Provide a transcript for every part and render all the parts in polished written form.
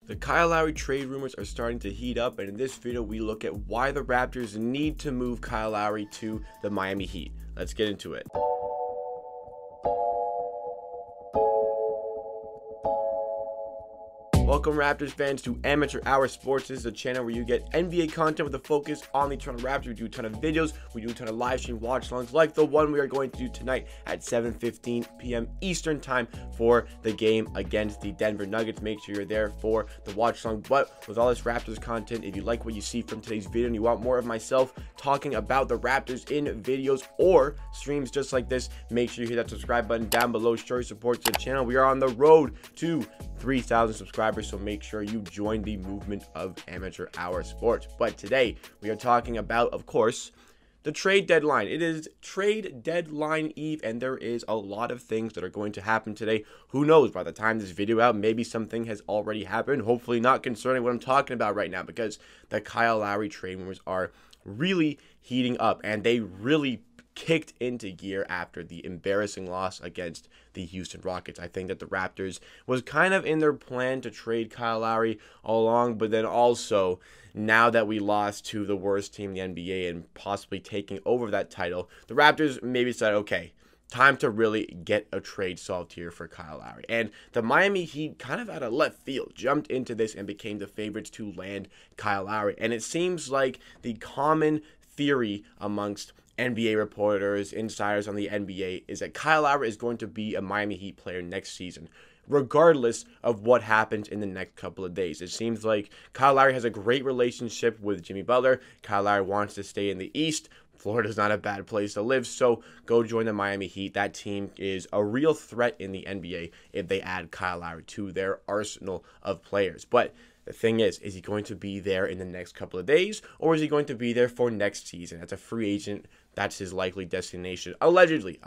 The Kyle Lowry trade rumors are starting to heat up, and in this video we look at why the Raptors need to move Kyle Lowry to the Miami Heat. Let's get into it. Welcome Raptors fans to Amateur Hour Sports. This is a channel where you get NBA content with a focus on the Toronto Raptors. We do a ton of videos, we do a ton of live stream watch alongs like the one we are going to do tonight at 7:15 p.m. Eastern time for the game against the Denver Nuggets. Make sure you're there for the watch along. But with all this Raptors content, if you like what you see from today's video and you want more of myself talking about the Raptors in videos or streams just like this, make sure you hit that subscribe button down below. Show your support to the channel. We are on the road to 3,000 subscribers, so make sure you join the movement of Amateur Hour Sports. But today we are talking about, of course, the trade deadline. It is trade deadline eve, and there is a lot of things that are going to happen today. Who knows, by the time this video out, maybe something has already happened. Hopefully not, concerning what I'm talking about right now, because the Kyle Lowry trade rumors are really heating up, and they really kicked into gear after the embarrassing loss against the Houston Rockets. I think that the Raptors was kind of in their plan to trade Kyle Lowry all along, but then also now that we lost to the worst team in the NBA and possibly taking over that title, the Raptors maybe said, okay, time to really get a trade solved here for Kyle Lowry. And the Miami Heat, kind of out of left field, jumped into this and became the favorites to land Kyle Lowry. And it seems like the common theory amongst NBA reporters, insiders on the NBA, is that Kyle Lowry is going to be a Miami Heat player next season, regardless of what happens in the next couple of days. It seems like Kyle Lowry has a great relationship with Jimmy Butler. Kyle Lowry wants to stay in the East. Florida's not a bad place to live, so go join the Miami Heat. That team is a real threat in the NBA if they add Kyle Lowry to their arsenal of players. But the thing is he going to be there in the next couple of days, or is he going to be there for next season? As a free agent, that's his likely destination. Allegedly.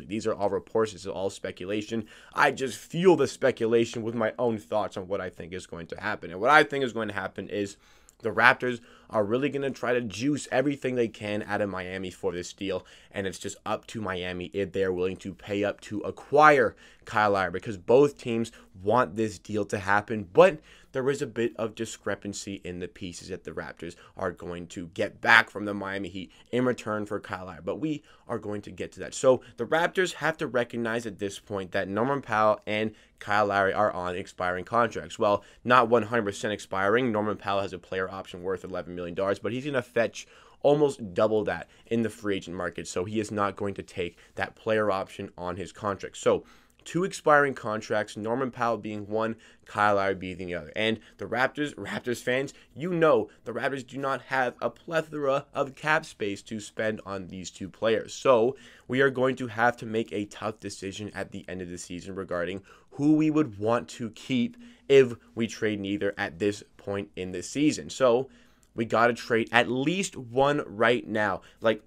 These are all reports. This is all speculation. I just fuel the speculation with my own thoughts on what I think is going to happen. And what I think is going to happen is the Raptors are really going to try to juice everything they can out of Miami for this deal, and it's just up to Miami if they're willing to pay up to acquire Kyle Lowry, because both teams want this deal to happen, but there is a bit of discrepancy in the pieces that the Raptors are going to get back from the Miami Heat in return for Kyle Lowry, but we are going to get to that. So the Raptors have to recognize at this point that Norman Powell and Kyle Lowry are on expiring contracts. Well, not 100% expiring. Norman Powell has a player option worth $11 million, but he's going to fetch almost double that in the free agent market, so he is not going to take that player option on his contract. So two expiring contracts, Norman Powell being one, Kyle Lowry being the other. And the Raptors fans, you know the Raptors do not have a plethora of cap space to spend on these two players. So we are going to have to make a tough decision at the end of the season regarding who we would want to keep if we trade neither at this point in the season. So we got to trade at least one right now. Like,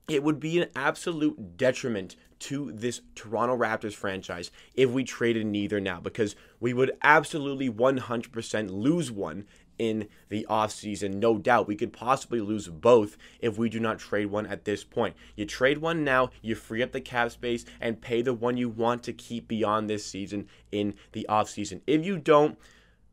it would be an absolute detriment to this Toronto Raptors franchise if we traded neither now, because we would absolutely 100% lose one in the offseason. No doubt. We could possibly lose both if we do not trade one at this point. You trade one now, you free up the cap space and pay the one you want to keep beyond this season in the offseason. If you don't,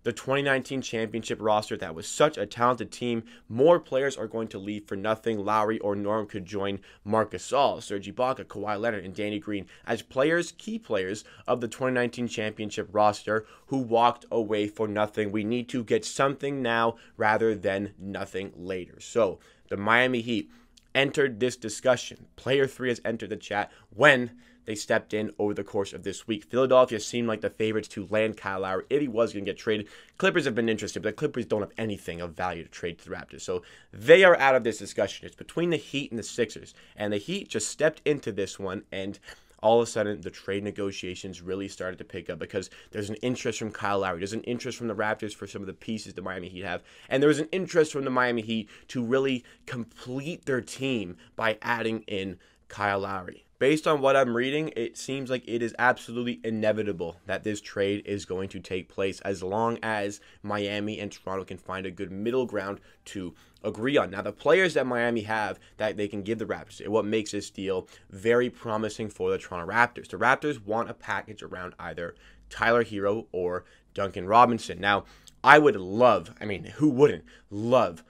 the 2019 championship roster, that was such a talented team, more players are going to leave for nothing. Lowry or Norm could join Marc Gasol, Serge Ibaka, Kawhi Leonard, and Danny Green as players, key players of the 2019 championship roster who walked away for nothing. We need to get something now rather than nothing later. So the Miami Heat entered this discussion. Player 3 has entered the chat when they stepped in over the course of this week. Philadelphia seemed like the favorites to land Kyle Lowry if he was going to get traded. Clippers have been interested, but the Clippers don't have anything of value to trade to the Raptors. So they are out of this discussion. It's between the Heat and the Sixers. And the Heat just stepped into this one, and all of a sudden the trade negotiations really started to pick up because there's an interest from Kyle Lowry. There's an interest from the Raptors for some of the pieces the Miami Heat have. And there was an interest from the Miami Heat to really complete their team by adding in Kyle Lowry. Based on what I'm reading, it seems like it is absolutely inevitable that this trade is going to take place as long as Miami and Toronto can find a good middle ground to agree on. Now, the players that Miami have that they can give the Raptors is what makes this deal very promising for the Toronto Raptors. The Raptors want a package around either Tyler Hero or Duncan Robinson. Now, I would love, I mean, who wouldn't love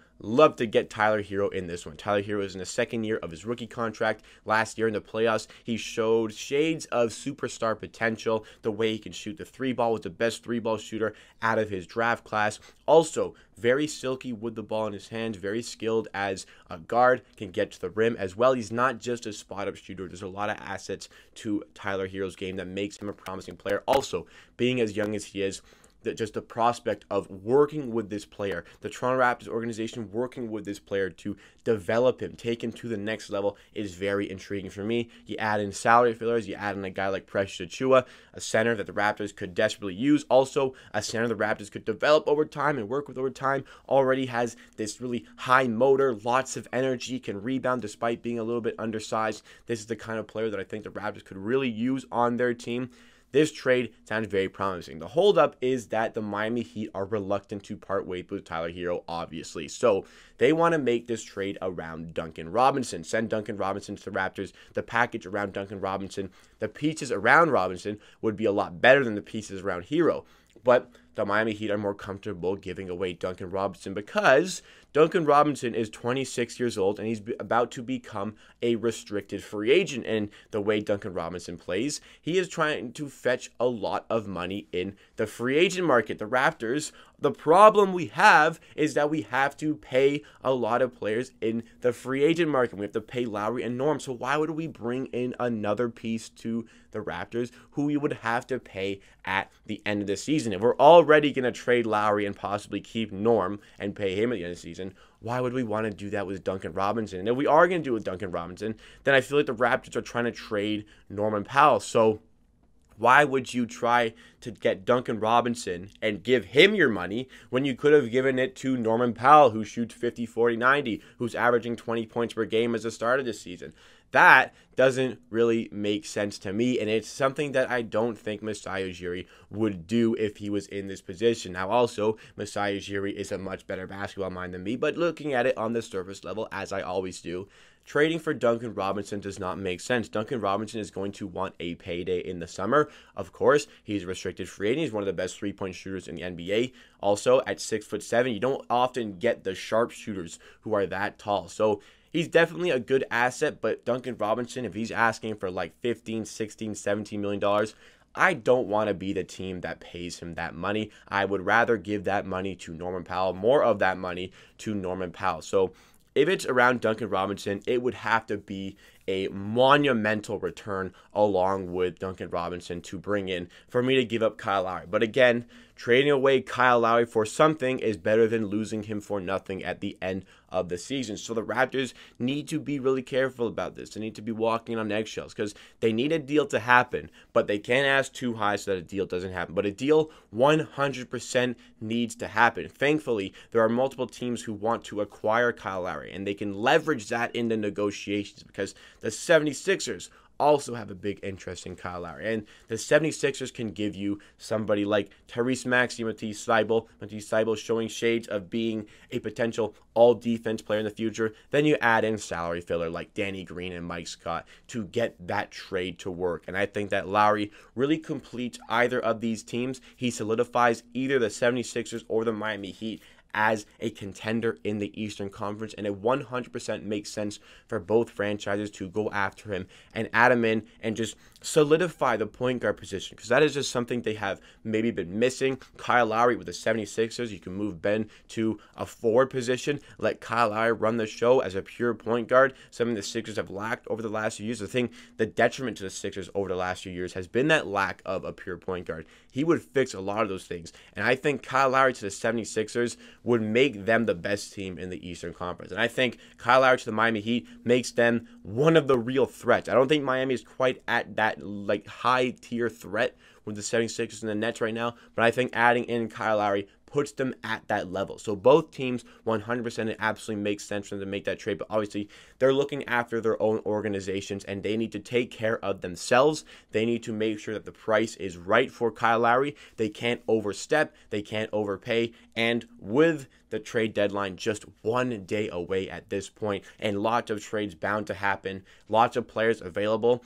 to get Tyler Hero in this one. Tyler Hero is in the second year of his rookie contract. Last year in the playoffs, he showed shades of superstar potential. The way he can shoot the three ball, was the best three-ball shooter out of his draft class. Also, very silky with the ball in his hands, very skilled as a guard, can get to the rim as well. He's not just a spot-up shooter. There's a lot of assets to Tyler Hero's game that makes him a promising player. Also, being as young as he is, that just the prospect of working with this player, the Toronto Raptors organization working with this player to develop him, take him to the next level, is very intriguing for me. You add in salary fillers, you add in a guy like Precious Achiuwa, a center that the Raptors could desperately use. Also, a center the Raptors could develop over time and work with over time. Already has this really high motor, lots of energy, can rebound despite being a little bit undersized. This is the kind of player that I think the Raptors could really use on their team. This trade sounds very promising. The holdup is that the Miami Heat are reluctant to part ways with Tyler Hero, obviously. So they want to make this trade around Duncan Robinson. Send Duncan Robinson to the Raptors. The package around Duncan Robinson, the pieces around Robinson would be a lot better than the pieces around Hero. But the Miami Heat are more comfortable giving away Duncan Robinson because Duncan Robinson is 26 years old and he's about to become a restricted free agent. And the way Duncan Robinson plays, he is trying to fetch a lot of money in the free agent market. The Raptors, the problem we have is that we have to pay a lot of players in the free agent market. We have to pay Lowry and Norm. So why would we bring in another piece to the Raptors who we would have to pay at the end of the season? If we're already going to trade Lowry and possibly keep Norm and pay him at the end of the season, why would we want to do that with Duncan Robinson? And if we are going to do it with Duncan Robinson, then I feel like the Raptors are trying to trade Norman Powell. So why would you try to get Duncan Robinson and give him your money when you could have given it to Norman Powell, who shoots 50, 40, 90, who's averaging 20 points per game as the start of this season? That doesn't really make sense to me, and it's something that I don't think Masai Ujiri would do if he was in this position. Now, also, Masai Ujiri is a much better basketball mind than me, but looking at it on the surface level, as I always do, trading for Duncan Robinson does not make sense. Duncan Robinson is going to want a payday in the summer. Of course, he's a restricted free agent. He's one of the best three-point shooters in the NBA. Also, at 6'7", you don't often get the sharpshooters who are that tall. So he's definitely a good asset, but Duncan Robinson, if he's asking for like $15, $16, $17 million, I don't want to be the team that pays him that money. I would rather give that money to Norman Powell, more of that money to Norman Powell. So if it's around Duncan Robinson, it would have to be a monumental return along with Duncan Robinson to bring in for me to give up Kyle Lowry. But again, trading away Kyle Lowry for something is better than losing him for nothing at the end of the season. So the Raptors need to be really careful about this. They need to be walking on eggshells because they need a deal to happen, but they can't ask too high so that a deal doesn't happen. But a deal 100% needs to happen. Thankfully, there are multiple teams who want to acquire Kyle Lowry, and they can leverage that in the negotiations because the 76ers also have a big interest in Kyle Lowry. And the 76ers can give you somebody like Tyrese Maxey, Matisse Thybulle showing shades of being a potential all-defense player in the future. Then you add in salary filler like Danny Green and Mike Scott to get that trade to work. And I think that Lowry really completes either of these teams. He solidifies either the 76ers or the Miami Heat as a contender in the Eastern Conference, and it 100% makes sense for both franchises to go after him and add him in and just solidify the point guard position, because that is just something they have maybe been missing. Kyle Lowry with the 76ers, you can move Ben to a forward position, let Kyle Lowry run the show as a pure point guard, something the Sixers have lacked over the last few years. The detriment to the Sixers over the last few years has been that lack of a pure point guard. He would fix a lot of those things, and I think Kyle Lowry to the 76ers would make them the best team in the Eastern Conference. And I think Kyle Lowry to the Miami Heat makes them one of the real threats. I don't think Miami is quite at that like high tier threat with the 76ers and the Nets right now, but I think adding in Kyle Lowry puts them at that level. So both teams 100% it absolutely makes sense for them to make that trade, but obviously they're looking after their own organizations and they need to take care of themselves. They need to make sure that the price is right for Kyle Lowry. They can't overstep, they can't overpay, and with the trade deadline just 1 day away at this point and lots of trades bound to happen, lots of players available,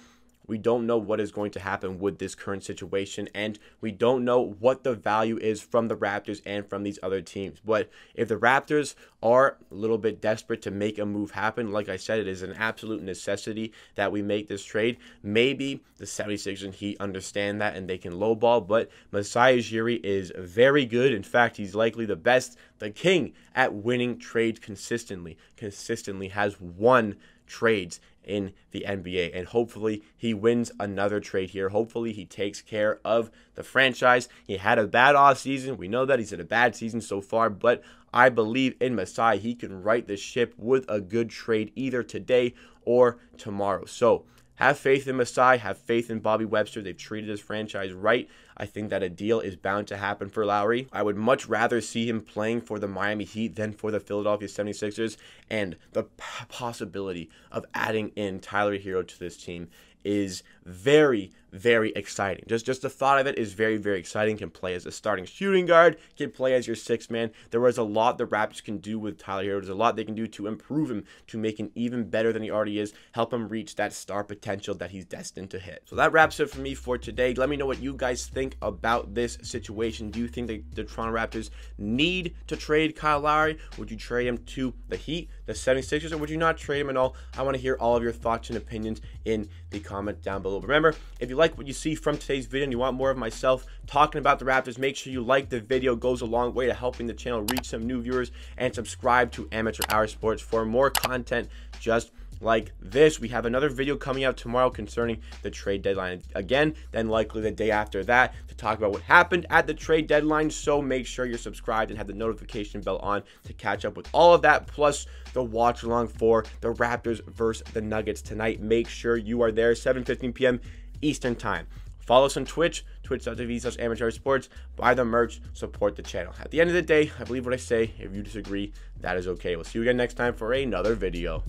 We don't know what is going to happen with this current situation, and we don't know what the value is from the Raptors and from these other teams. But if the Raptors are a little bit desperate to make a move happen, like I said, it is an absolute necessity that we make this trade. Maybe the 76ers and Heat understand that and they can lowball, but Masai Ujiri is very good. In fact, he's likely the best, the king at winning trades consistently. Consistently has won trades in the NBA, and hopefully he wins another trade here. Hopefully he takes care of the franchise. He had a bad offseason. We know that he's had a bad season so far, but I believe in Masai. He can right the ship with a good trade either today or tomorrow. So have faith in Masai. Have faith in Bobby Webster. They've treated his franchise right. I think that a deal is bound to happen for Lowry. I would much rather see him playing for the Miami Heat than for the Philadelphia 76ers. And the possibility of adding in Tyler Hero to this team is very, very exciting. Just the thought of it is very, very exciting. Can play as a starting shooting guard, can play as your sixth man. There was a lot the Raptors can do with Tyler Hero. There's a lot they can do to improve him, to make him even better than he already is, help him reach that star potential that he's destined to hit. So that wraps it for me for today. Let me know what you guys think about this situation. Do you think that the Toronto Raptors need to trade Kyle Lowry? Would you trade him to the Heat, the 76ers, or would you not trade him at all? I want to hear all of your thoughts and opinions in the comment down below. Remember, if you like what you see from today's video and you want more of myself talking about the Raptors, make sure you like the video. It goes a long way to helping the channel reach some new viewers, and subscribe to Amateur Hour Sports for more content just like this. We have another video coming out tomorrow concerning the trade deadline again, then likely the day after that to talk about what happened at the trade deadline. So make sure you're subscribed and have the notification bell on to catch up with all of that, plus the watch along for the Raptors versus the Nuggets tonight. Make sure you are there, 7:15 p.m. Eastern time. Follow us on Twitch, twitch.tv/amateursports. Buy the merch, support the channel. At the end of the day, I believe what I say. If you disagree, that is okay. We'll see you again next time for another video.